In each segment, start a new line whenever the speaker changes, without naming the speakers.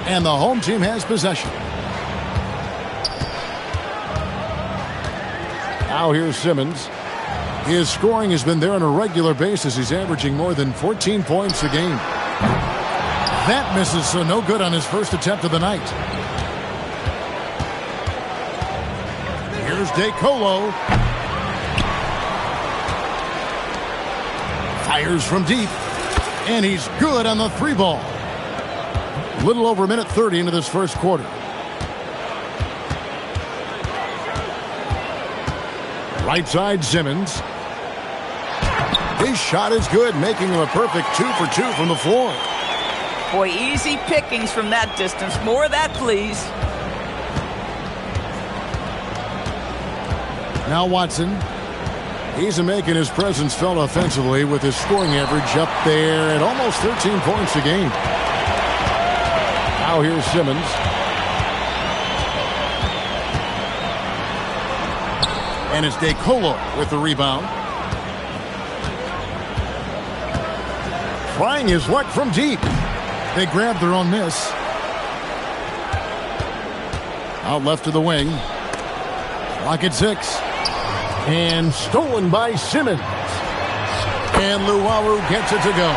And the home team has possession. Now here's Simmons. His scoring has been there on a regular basis. He's averaging more than 14 points a game. That misses, so no good on his first attempt of the night. Here's DeColo. Fires from deep. And he's good on the three ball. Little over a minute 30 into this first quarter. Right side, Simmons. His shot is good, making him a perfect 2 for 2 from the floor.
Boy, easy pickings from that distance. More of that, please.
Now Watson. He's making his presence felt offensively with his scoring average up there at almost 13 points a game. Now here's Simmons. And it's DeColo with the rebound. Trying his luck from deep. They grab their own miss. Out left to the wing. Clock at 6. And stolen by Simmons. And Luwawu gets it to go.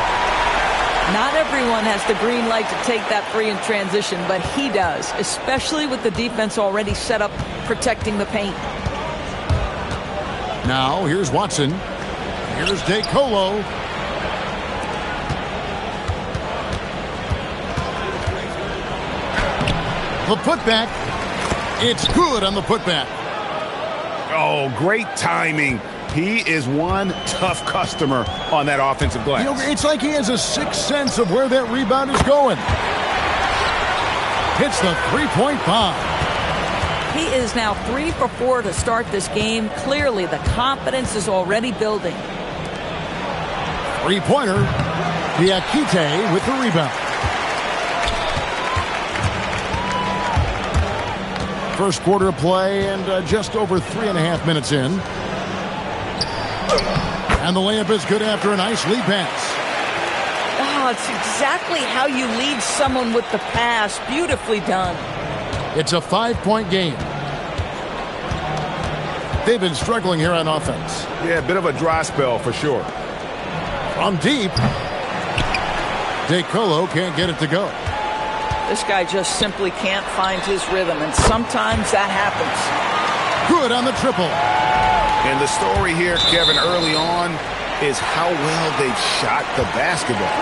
Not everyone has the green light to take that three in transition, but he does, especially with the defense already set up protecting the paint.
Now here's Watson. Here's DeColo. The putback. It's good on the putback.
Oh, great timing. He is one tough customer on that offensive glass.
You know, it's like he has a sixth sense of where that rebound is going. Hits the three-point bomb.
He is now 3 for 4 to start this game. Clearly, the confidence is already building.
Three-pointer. Diakite with the rebound. First quarter of play and just over 3.5 minutes in. And the layup is good after a nice lead pass.
Oh, it's exactly how you lead someone with the pass. Beautifully done.
It's a 5-point game. They've been struggling here on offense.
Yeah, a bit of a dry spell for sure.
From deep. DeColo can't get it to go.
This guy just simply can't find his rhythm, and sometimes that happens.
Good on the triple.
And the story here, Kevin, early on is how well they've shot the basketball.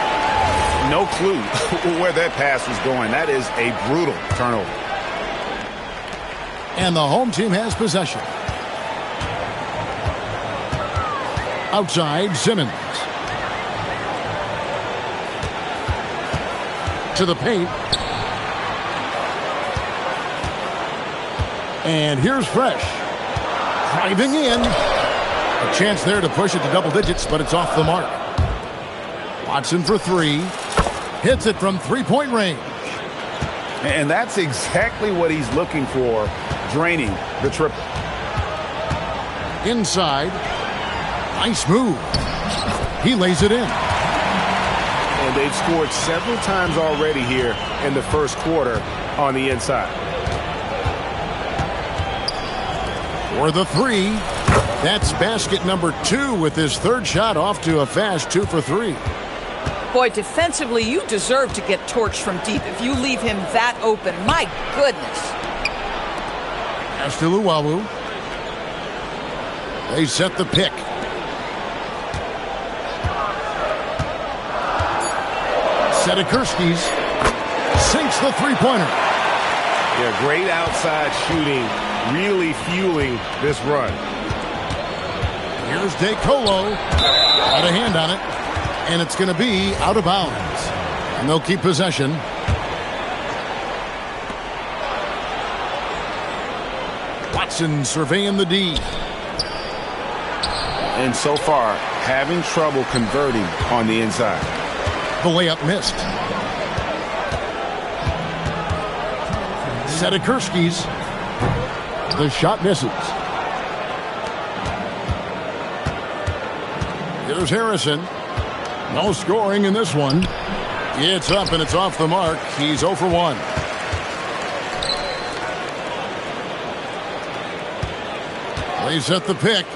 No clue where that pass was going. That is a brutal turnover.
And the home team has possession. Outside, Simmons. To the paint. And here's Fresh. Driving in. A chance there to push it to double digits, but it's off the mark. Watson for three. Hits it from three-point range.
And that's exactly what he's looking for, draining the triple.
Inside. Nice move. He lays it in.
And they've scored several times already here in the first quarter on the inside.
For the three. That's basket number 2 with his third shot off to a fast 2 for 3.
Boy, defensively, you deserve to get torched from deep if you leave him that open. My goodness.
Pass to Luwawu. They set the pick. Sedikurskis sinks the three-pointer.
Yeah, great outside shooting, really fueling this run.
Here's DeColo. Got a hand on it. And it's going to be out of bounds. And they'll keep possession. Watson surveying the D.
And so far, having trouble converting on the inside.
The layup missed. Sedikurskis. The shot misses. Here's Harrison. No scoring in this one. It's up and it's off the mark. He's 0 for 1. They set the pick.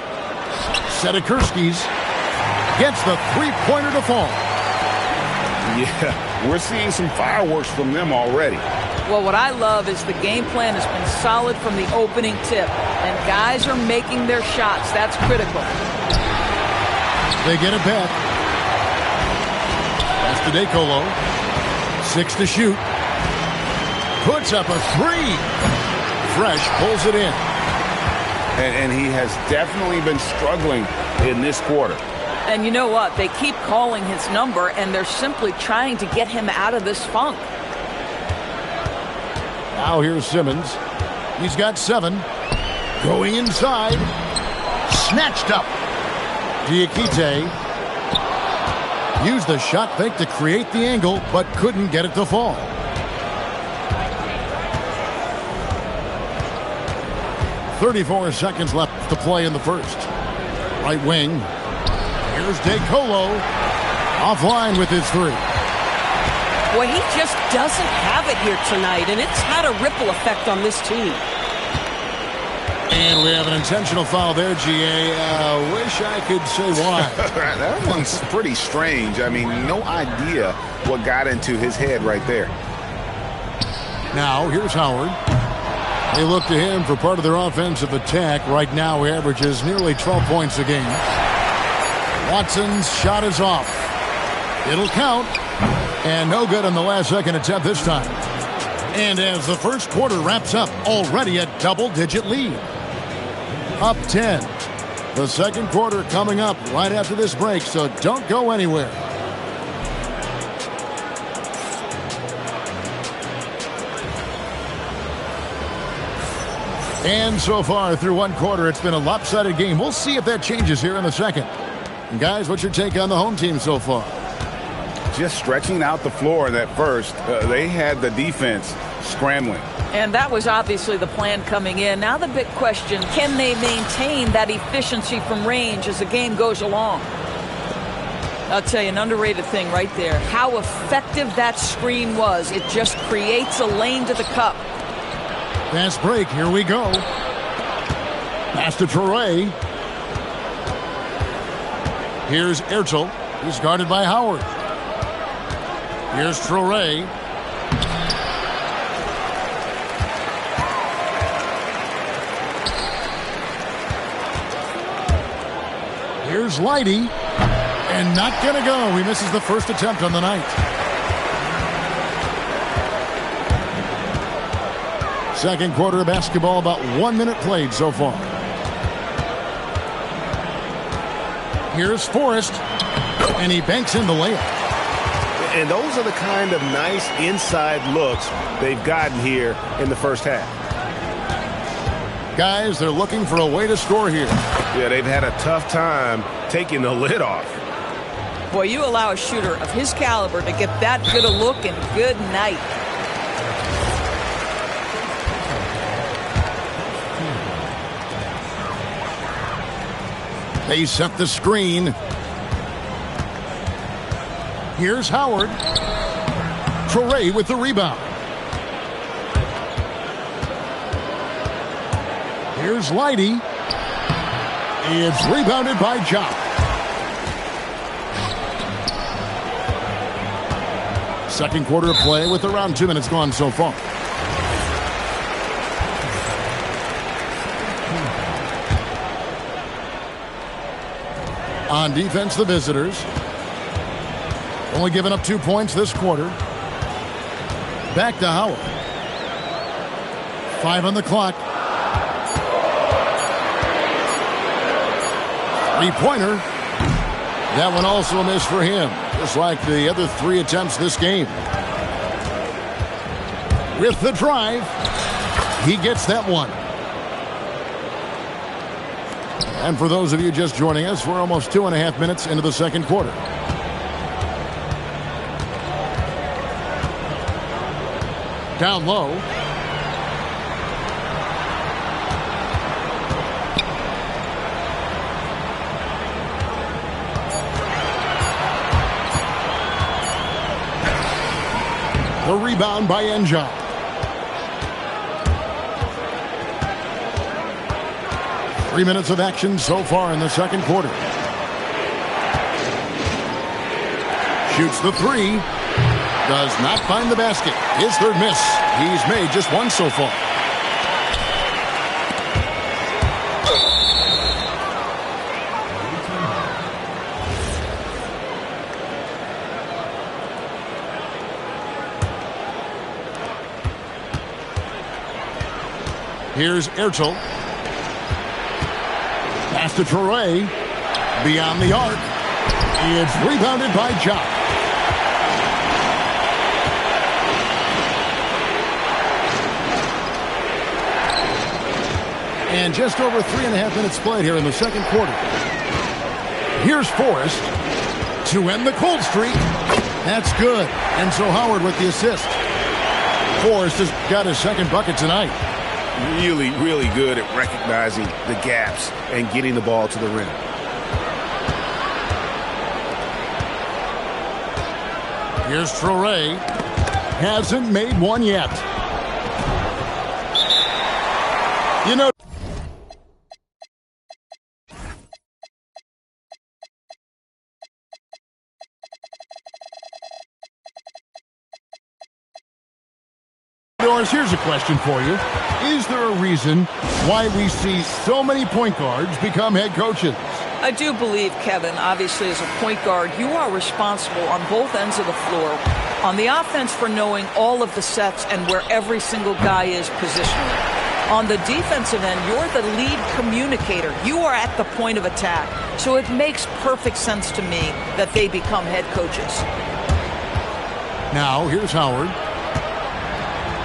Sedikurskis gets the three-pointer to fall.
Yeah, we're seeing some fireworks from them already.
Well, what I love is the game plan has been solid from the opening tip, and guys are making their shots. That's critical.
They get it back. Pass to DeColo. 6 to shoot. Puts up a 3. Fresh pulls it in.
And he has definitely been struggling in this quarter.
And you know what? They keep calling his number, and they're simply trying to get him out of this funk.
Now here's Simmons. He's got 7. Going inside. Snatched up. Diakite used the shot fake to create the angle, but couldn't get it to fall. "34 seconds left to play in the first." Right wing. Here's DeColo. Offline with his 3.
Well, he just doesn't have it here tonight, and it's had a ripple effect on this team.
And we have an intentional foul there, GA. Wish I could say why.
That one's pretty strange. I mean, no idea what got into his head right there.
Now, here's Howard. They look to him for part of their offensive attack. Right now, he averages nearly 12 points a game. Watson's shot is off. It'll count. And no good on the last second attempt this time. And as the first quarter wraps up, already a double-digit lead. Up 10. The second quarter coming up right after this break, so don't go anywhere. And so far through one quarter, it's been a lopsided game. We'll see if that changes here in the second. And guys, what's your take on the home team so far?
Just stretching out the floor in that first. They had the defense scrambling.
And that was obviously the plan coming in. Now the big question, can they maintain that efficiency from range as the game goes along? I'll tell you, an underrated thing right there. How effective that screen was. It just creates a lane to the cup.
Fast break. Here we go. Pass to Traore. Here's Ertel. He's guarded by Howard. Here's Traore. Here's Leidy. And not going to go. He misses the first attempt on the night. Second quarter of basketball, about 1 minute played so far. Here's Forrest. And he banks in the layup.
And those are the kind of nice inside looks they've gotten here in the first half.
Guys, they're looking for a way to score here.
Yeah, they've had a tough time taking the lid off.
Boy, you allow a shooter of his caliber to get that good a look, and good night.
They set the screen. Here's Howard. Traore with the rebound. Here's Leidy. It's rebounded by Jock. Second quarter of play with around 2 minutes gone so far. On defense, the visitors. Only giving up 2 points this quarter. Back to Howard. 5 on the clock. Three-pointer. That one also a miss for him, just like the other 3 attempts this game. With the drive, he gets that one. And for those of you just joining us, we're almost 2.5 minutes into the second quarter. Down low. The rebound by Enja. Three minutes of action so far in the second quarter. Shoots the three. Does not find the basket. His third miss. He's made just one so far. Here's Ertel. Pass to Traore. Beyond the arc. It's rebounded by Jock. And just over 3.5 minutes played here in the second quarter. Here's Forrest to end the cold streak. That's good. And so Howard with the assist. Forrest has got his second bucket tonight.
Really, really good at recognizing the gaps and getting the ball to the rim.
Here's Traore. Hasn't made one yet. You know, here's a question for you. Is there a reason why we see so many point guards become head coaches?
I do believe, Kevin, obviously as a point guard, you are responsible on both ends of the floor. On the offense for knowing all of the sets and where every single guy is positionally. On the defensive end, you're the lead communicator. You are at the point of attack. So it makes perfect sense to me that they become head coaches.
Now, here's Howard.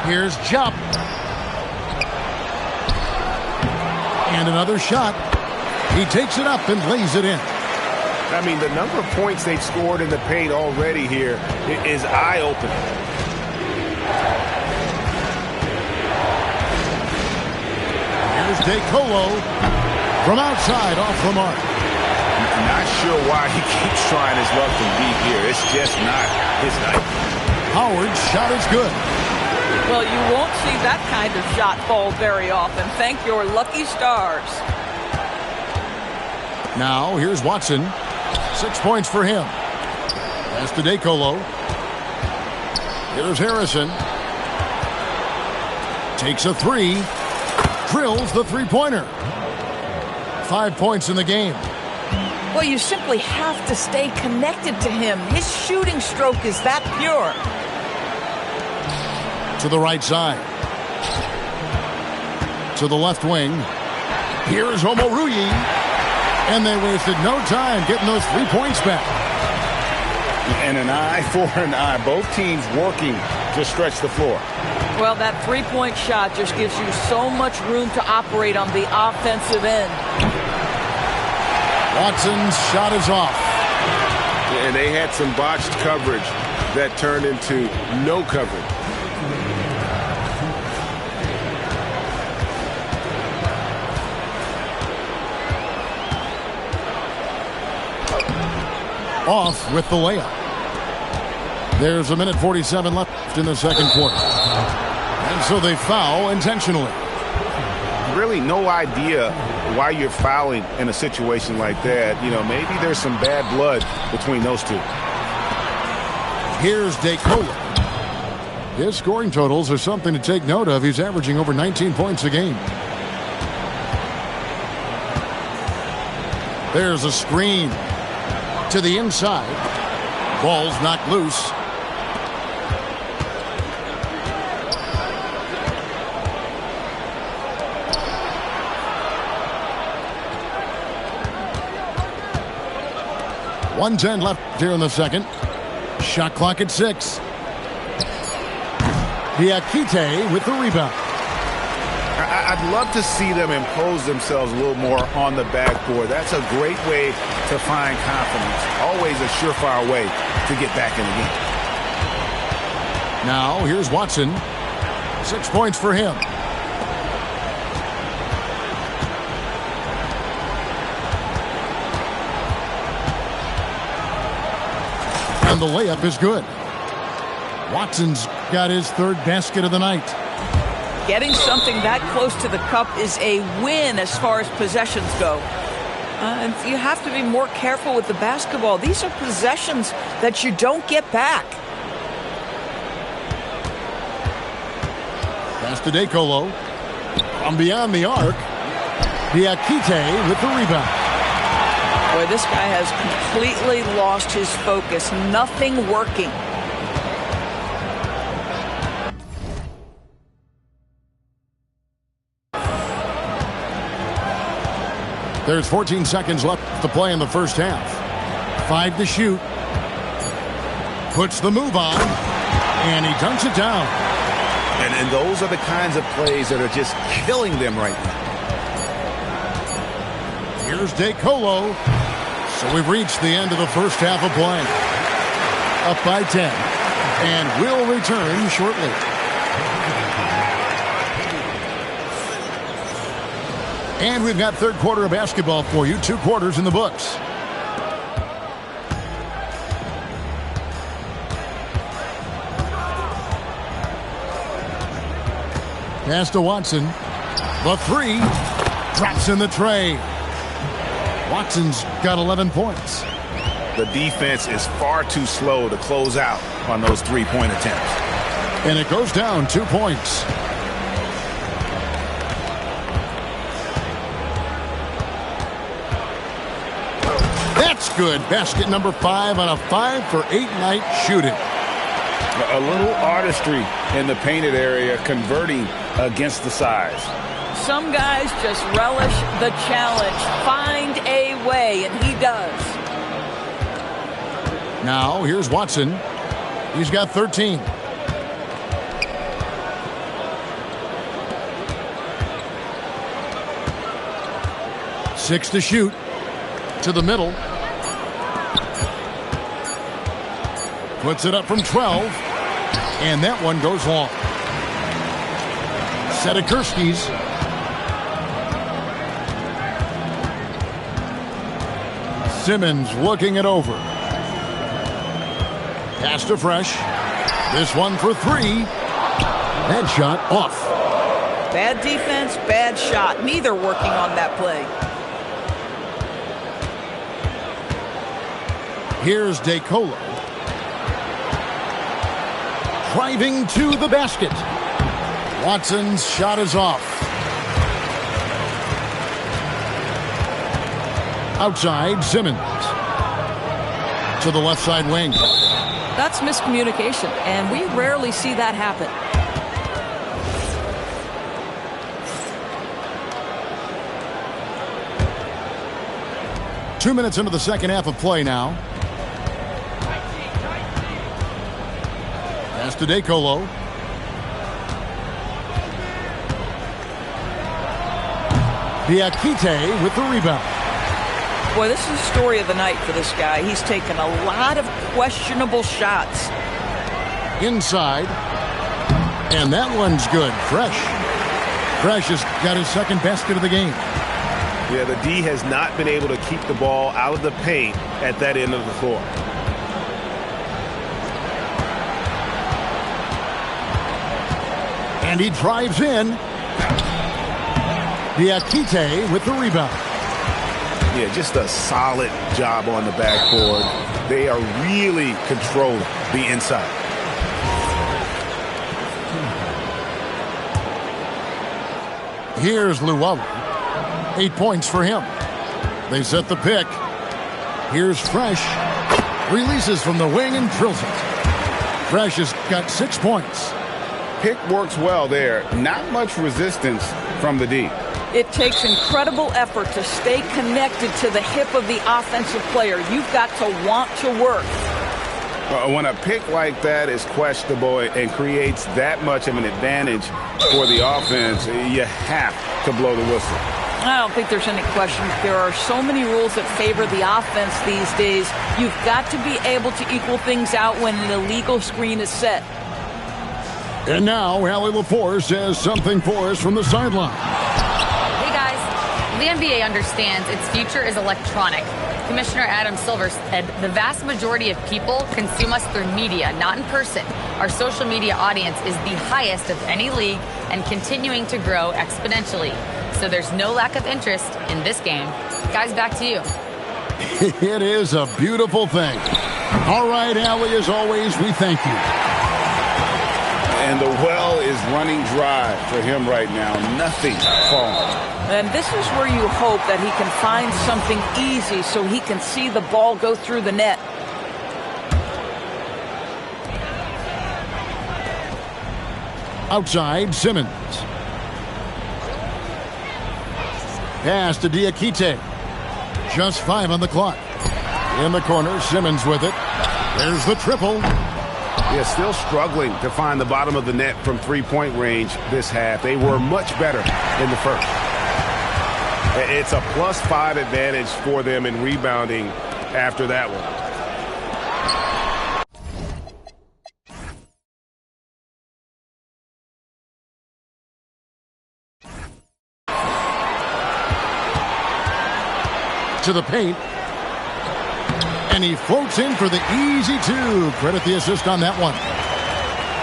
Here's Jop. And another shot. He takes it up and lays it in.
I mean, the number of points they've scored in the paint already here is eye-opening.
Here's DeColo from outside off the mark.
Not sure why he keeps trying his luck from deep here. It's just not his night.
Howard's shot is good.
Well, you won't see that kind of shot fall very often. Thank your lucky stars.
Now, here's Watson. 6 points for him. Pass to DeColo. Here's Harrison. Takes a three. Drills the three-pointer. 5 points in the game.
Well, you simply have to stay connected to him. His shooting stroke is that pure.
To the right side. To the left wing. Here's Omoruyi. And they wasted no time getting those 3 points back.
And an eye for an eye. Both teams working to stretch the floor.
Well, that three-point shot just gives you so much room to operate on the offensive end.
Watson's shot is off.
And they had some botched coverage that turned into no coverage.
Off with the layup. There's 1:47 left in the second quarter. And so they foul intentionally.
Really no idea why you're fouling in a situation like that. You know, maybe there's some bad blood between those two.
Here's DeColo. His scoring totals are something to take note of. He's averaging over 19 points a game. There's a screen. To the inside. Ball's knocked loose. .110 left here in the second. Shot clock at 6. Diakite with the rebound.
I'd love to see them impose themselves a little more on the backboard. That's a great way to find confidence. Always a surefire way to get back in the game.
Now, here's Watson. 6 points for him. And the layup is good. Watson's got his third basket of the night.
Getting something that close to the cup is a win as far as possessions go. And you have to be more careful with the basketball. These are possessions that you don't get back.
Pass to DeColo. From beyond the arc, Rakic with the rebound.
Boy, this guy has completely lost his focus. Nothing working.
There's 14 seconds left to play in the first half. 5 to shoot. Puts the move on, and he dunks it down.
And those are the kinds of plays that are just killing them right now.
Here's DeColo. So we've reached the end of the first half of play. Up by 10. And we'll return shortly. And we've got third quarter of basketball for you. 2 quarters in the books. Pass to Watson. The 3 drops in the tray. Watson's got 11 points.
The defense is far too slow to close out on those 3-point attempts.
And it goes down 2 points. That's good. Basket number 5 on a 5-for-8 night shooting.
A little artistry in the painted area, converting against the size.
Some guys just relish the challenge. Find a way, and he does.
Now, here's Watson. He's got 13. Six to shoot. To the middle. Puts it up from 12. And that one goes long. Set of Kurski's. Simmons looking it over. Pass to Fresh. This one for 3. That shot off.
Bad defense, bad shot. Neither working on that play.
Here's DeColo. Driving to the basket. Watson's shot is off. Outside, Simmons. To the left side wing.
That's miscommunication, and we rarely see that happen.
Two minutes into the second half of play now. Pass to DeColo. Rakic with the rebound.
Boy, this is the story of the night for this guy. He's taken a lot of questionable shots.
Inside. And that one's good. Fresh. Fresh has got his second basket of the game.
Yeah, the D has not been able to keep the ball out of the paint at that end of the floor.
And he drives in. Rakic with the rebound.
Yeah, just a solid job on the backboard. They are really controlling the inside.
Here's Luwawu. 8 points for him. They set the pick. Here's Fresh. Releases from the wing and drills it. Fresh has got 6 points.
Pick works well there. Not much resistance from the D.
It takes incredible effort to stay connected to the hip of the offensive player. You've got to want to work.
When a pick like that is questionable and creates that much of an advantage for the offense, you have to blow the whistle.
I don't think there's any question. There are so many rules that favor the offense these days. You've got to be able to equal things out when an illegal screen is set.
And now, Allie LaForce says something for us from the sideline.
The NBA understands its future is electronic. Commissioner Adam Silver said the vast majority of people consume us through media, not in person. Our social media audience is the highest of any league and continuing to grow exponentially. So there's no lack of interest in this game. Guys, back to you.
It is a beautiful thing. All right, Allie, as always, we thank you.
And the well is running dry for him right now. Nothing falling.
And this is where you hope that he can find something easy so he can see the ball go through the net.
Outside, Simmons. Pass to Diakite. Just 5 on the clock. In the corner, Simmons with it. There's the triple.
Yeah, still struggling to find the bottom of the net from three-point range this half. They were much better in the first. It's a +5 advantage for them in rebounding after that one.
To the paint. And he floats in for the easy two. Credit the assist on that one.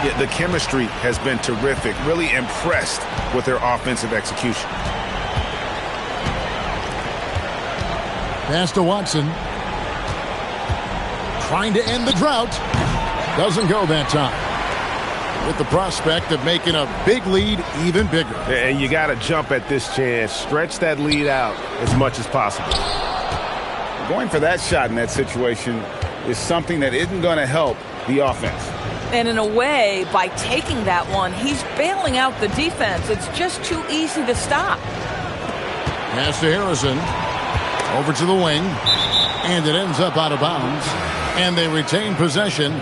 Yeah, the chemistry has been terrific. Really impressed with their offensive execution.
Pass to Watson. Trying to end the drought. Doesn't go that time. With the prospect of making a big lead even bigger.
And you got to jump at this chance. Stretch that lead out as much as possible. Going for that shot in that situation is something that isn't going to help the offense.
And in a way, by taking that one, he's bailing out the defense. It's just too easy to stop.
Pass to Harrison. Over to the wing. And it ends up out of bounds. And they retain possession.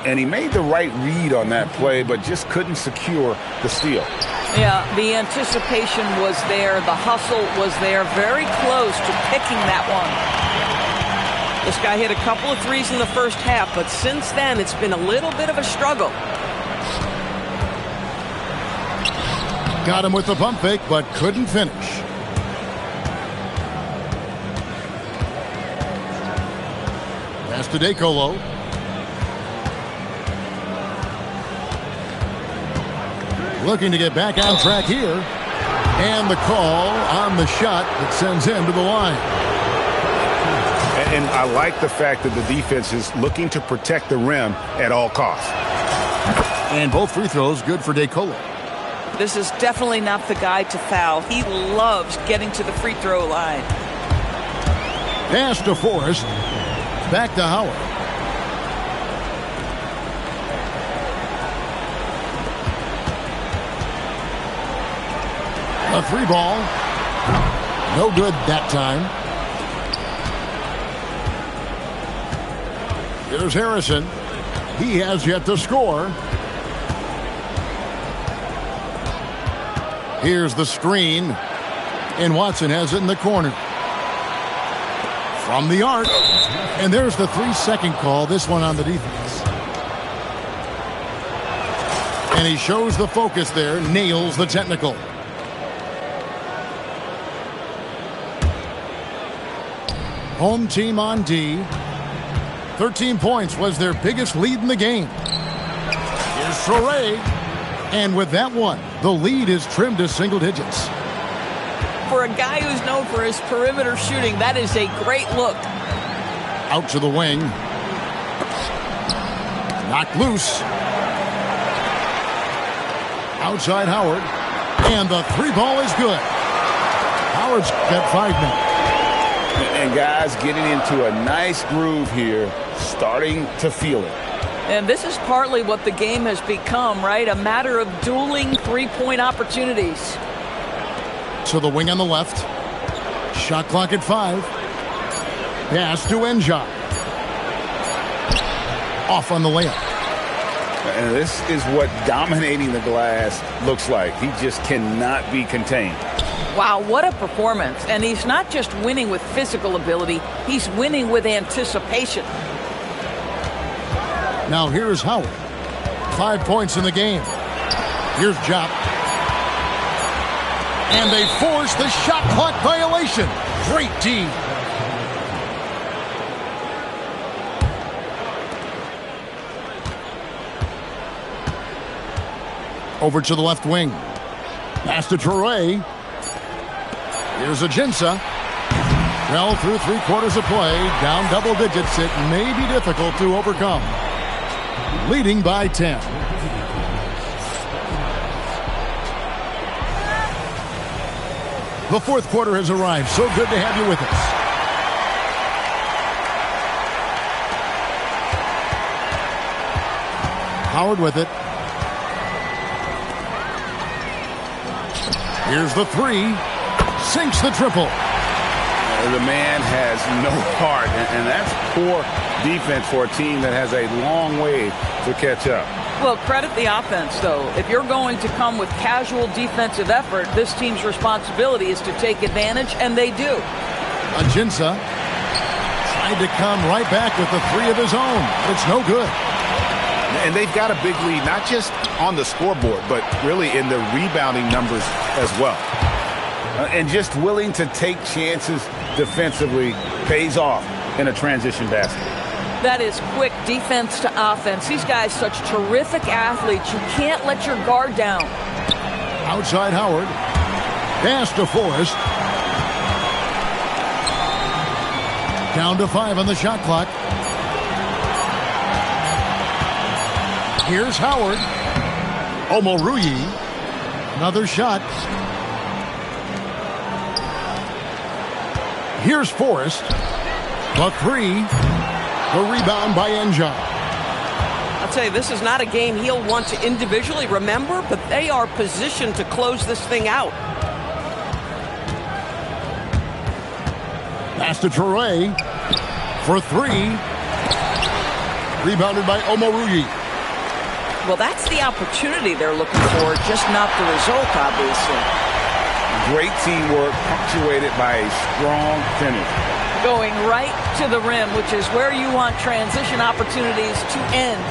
And he made the right read on that play, but just couldn't secure the steal.
Yeah, the anticipation was there. The hustle was there. Very close to picking that one. This guy hit a couple of threes in the first half, but since then, it's been a little bit of a struggle.
Got him with the pump fake, but couldn't finish. Pass to DeColo. Looking to get back on track here. And the call on the shot that sends him to the line.
And I like the fact that the defense is looking to protect the rim at all costs.
And both free throws good for DeColo.
This is definitely not the guy to foul. He loves getting to the free throw line.
Pass to Forrest. Back to Howard. A three ball. No good that time. Here's Harrison. He has yet to score. Here's the screen. And Watson has it in the corner. From the arc. And there's the 3-second call. This one on the defense. And he shows the focus there. Nails the technical. Home team on D. 13 points was their biggest lead in the game. Here's Soray. And with that one, the lead is trimmed to single digits.
For a guy who's known for his perimeter shooting, that is a great look.
Out to the wing. Knocked loose. Outside Howard. And the three ball is good. Howard's got 5 minutes.
And guys getting into a nice groove here, starting to feel it.
And this is partly what the game has become, right? A matter of dueling three-point opportunities.
To the wing on the left. Shot clock at 5. Pass to Enja. Off on the layup.
And this is what dominating the glass looks like. He just cannot be contained.
Wow, what a performance. And he's not just winning with physical ability, he's winning with anticipation.
Now here's Howard. 5 points in the game. Here's Jop. And they force the shot clock violation. Great D. Over to the left wing. Pass to Traore. Here's Ajinça. Well, through 3/4 of play, down double digits, it may be difficult to overcome. Leading by 10. The fourth quarter has arrived. So good to have you with us. Howard with it. Here's the three. Sinks the triple.
The man has no heart, and that's poor defense for a team that has a long way to catch up.
Well, credit the offense, though. If you're going to come with casual defensive effort, this team's responsibility is to take advantage, and they do.
Ajinça tried to come right back with the three of his own. It's no good.
And they've got a big lead, not just on the scoreboard, but really in the rebounding numbers as well. And just willing to take chances defensively pays off in a transition basket.
That is quick defense to offense. These guys such terrific athletes. You can't let your guard down.
Outside Howard. Pass to Forrest. Down to 5 on the shot clock. Here's Howard. Omoruyi. Another shot. Here's Forrest. The three. The rebound by Enja.
I'll tell you, this is not a game he'll want to individually remember, but they are positioned to close this thing out.
Pass to Traore for three. Rebounded by Omoruyi.
Well, that's the opportunity they're looking for, just not the result, obviously.
Great teamwork, punctuated by a strong finish.
Going right to the rim, which is where you want transition opportunities to end.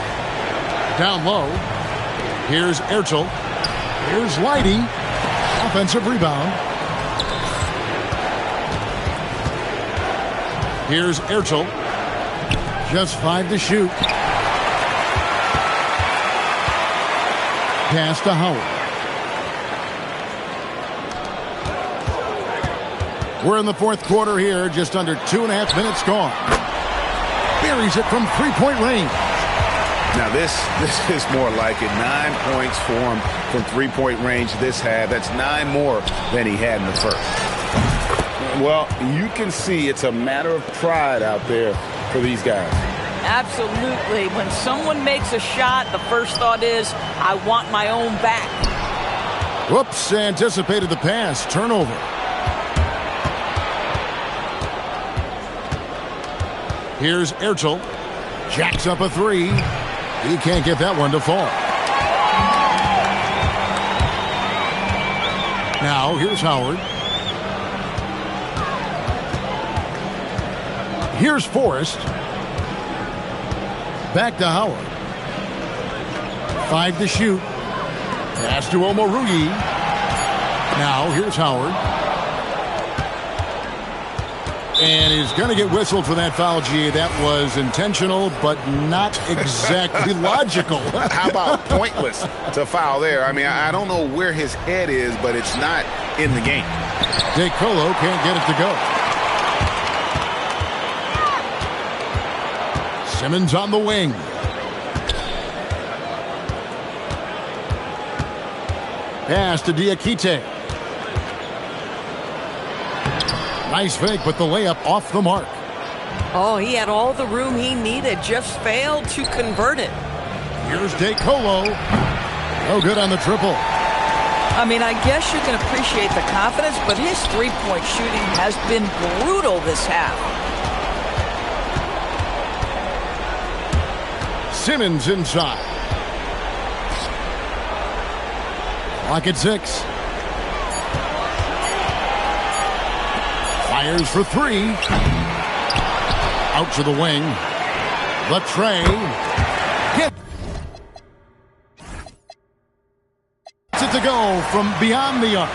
Down low. Here's Ertel. Here's Leidy. Offensive rebound. Here's Ertel. Just 5 to shoot. Pass to Howard. We're in the fourth quarter here, just under 2.5 minutes gone. Buries it from three-point range.
Now this is more like it. 9 points for him from three-point range this half. That's 9 more than he had in the first. Well, you can see it's a matter of pride out there for these guys.
Absolutely. When someone makes a shot, the first thought is, I want my own back.
Whoops, anticipated the pass. Turnover. Here's Ertel. Jacks up a three. He can't get that one to fall. Now, here's Howard. Here's Forrest. Back to Howard. 5 to shoot. Pass to Omoruyi. Now, here's Howard. And he's going to get whistled for that foul, G. That was intentional, but not exactly logical.
How about pointless to foul there? I mean, I don't know where his head is, but it's not in the game.
DeColo can't get it to go. Simmons on the wing. Pass to Diakite. Nice fake, but the layup off the mark.
Oh, he had all the room he needed, just failed to convert it.
Here's DeColo. No good on the triple.
I mean, I guess you can appreciate the confidence, but his three-point shooting has been brutal this half.
Simmons inside. Clock at 6. Fires for three. Out to the wing. Latre. Gets it to go from beyond the arc.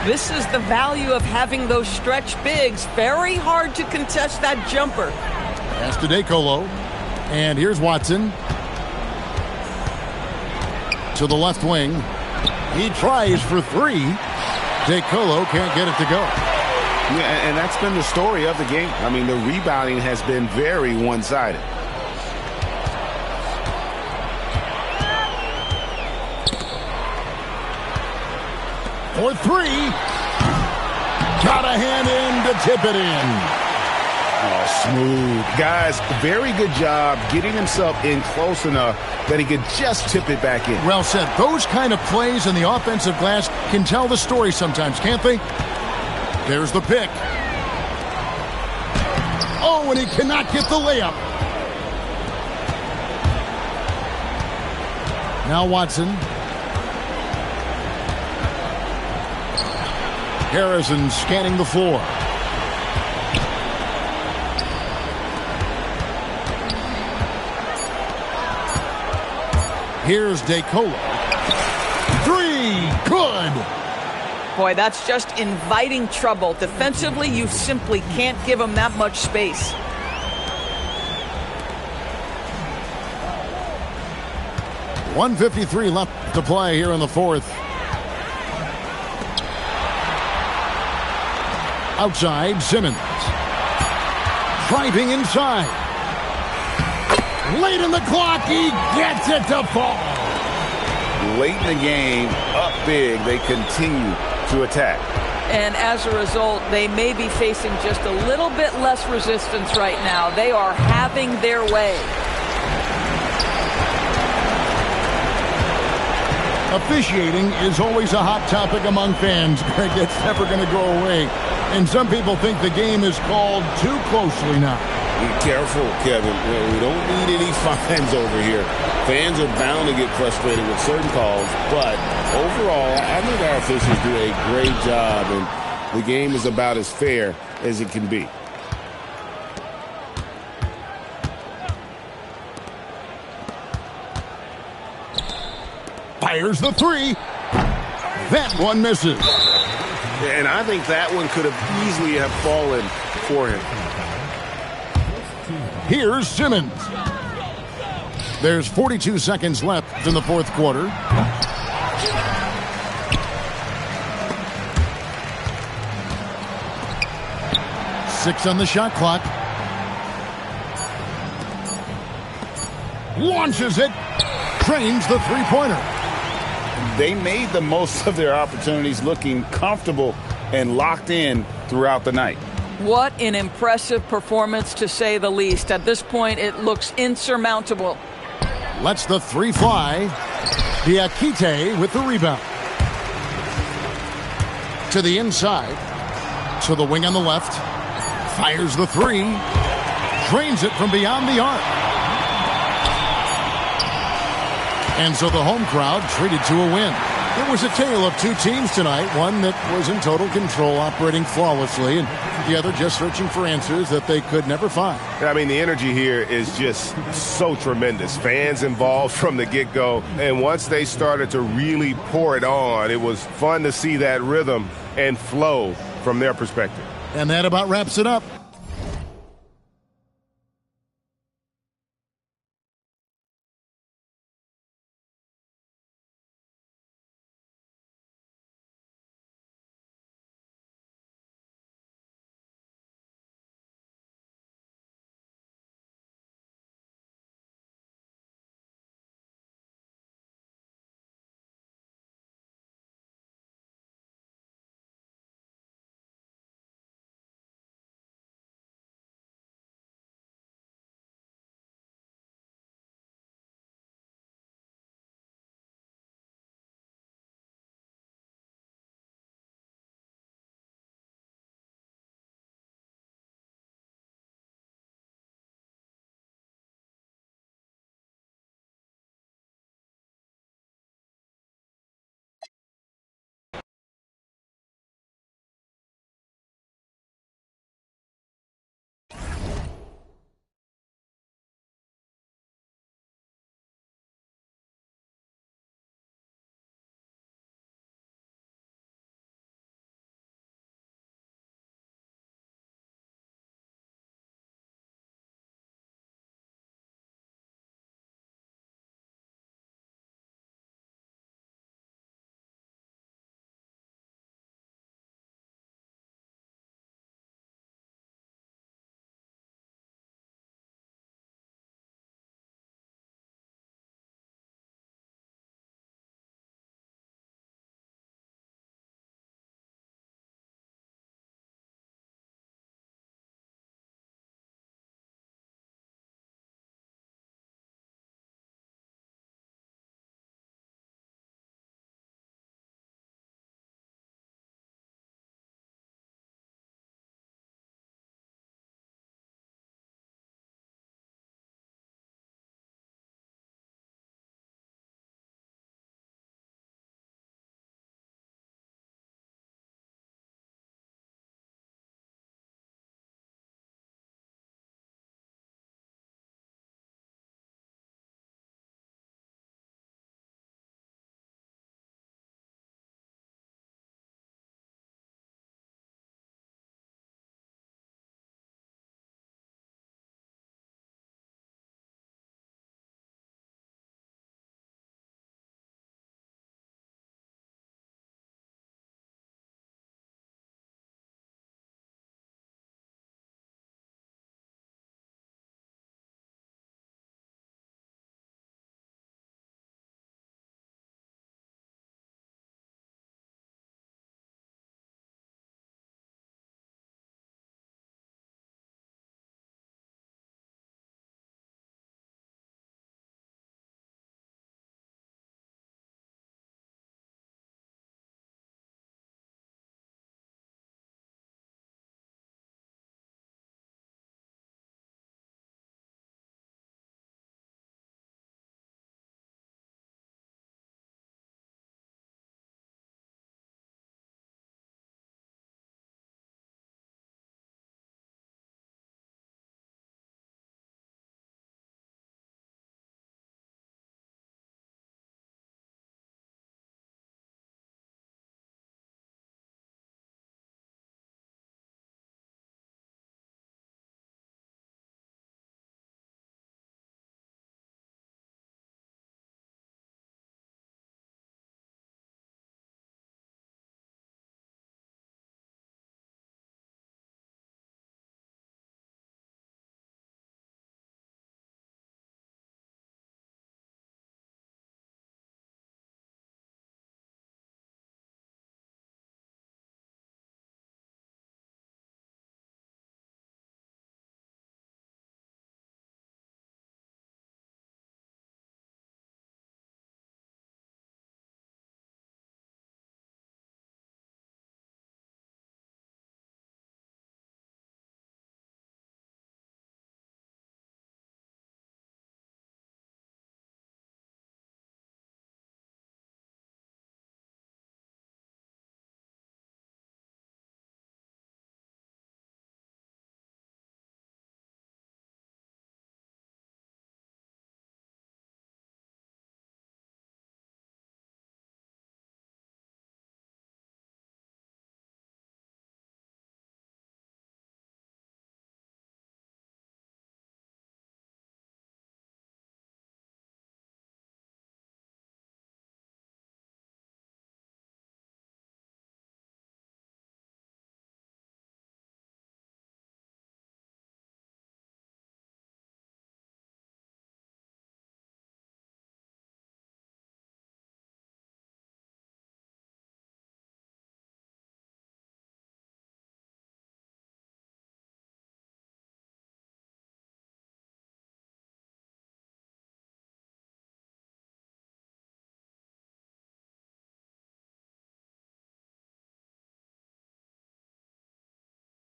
This is the value of having those stretch bigs. Very hard to contest that jumper.
Pass to DeColo. And here's Watson. To the left wing. He tries for three. DeColo can't get it to go.
Yeah, and that's been the story of the game. I mean, the rebounding has been very one-sided.
For three. Got a hand in to tip it in.
Oh, smooth. Guys, very good job getting himself in close enough that he could just tip it back in.
Well said. Those kind of plays in the offensive glass can tell the story sometimes, can't they? There's the pick. Oh, and he cannot get the layup. Now Watson. Harrison scanning the floor. Here's DeColo. Three. Good.
Boy, that's just inviting trouble. Defensively, you simply can't give him that much space.
.153 left to play here in the fourth. Outside, Simmons. Driving inside. Late in the clock, he gets it to fall.
Late in the game, up big, they continue to attack.
And as a result, they may be facing just a little bit less resistance right now. They are having their way.
Officiating is always a hot topic among fans. Greg, it's never going to go away. And some people think the game is called too closely now.
Be careful, Kevin. We don't need any fines over here. Fans are bound to get frustrated with certain calls, but overall, I think our officials do a great job, and the game is about as fair as it can be.
Fires the three. That one misses.
And I think that one could have easily have fallen for him.
Here's Simmons. There's 42 seconds left in the fourth quarter. Six on the shot clock. Launches it. Drains the three-pointer.
They made the most of their opportunities, looking comfortable and locked in throughout the night.
What an impressive performance, to say the least. At this point, it looks insurmountable.
Lets the three fly. Diakite with the rebound. To the inside. To the wing on the left. Fires the three. Drains it from beyond the arc. And so the home crowd treated to a win. It was a tale of two teams tonight, one that was in total control, operating flawlessly, and the other just searching for answers that they could never find.
I mean, the energy here is just so tremendous. Fans involved from the get-go, and once they started to really pour it on, it was fun to see that rhythm and flow from their perspective.
And that about wraps it up.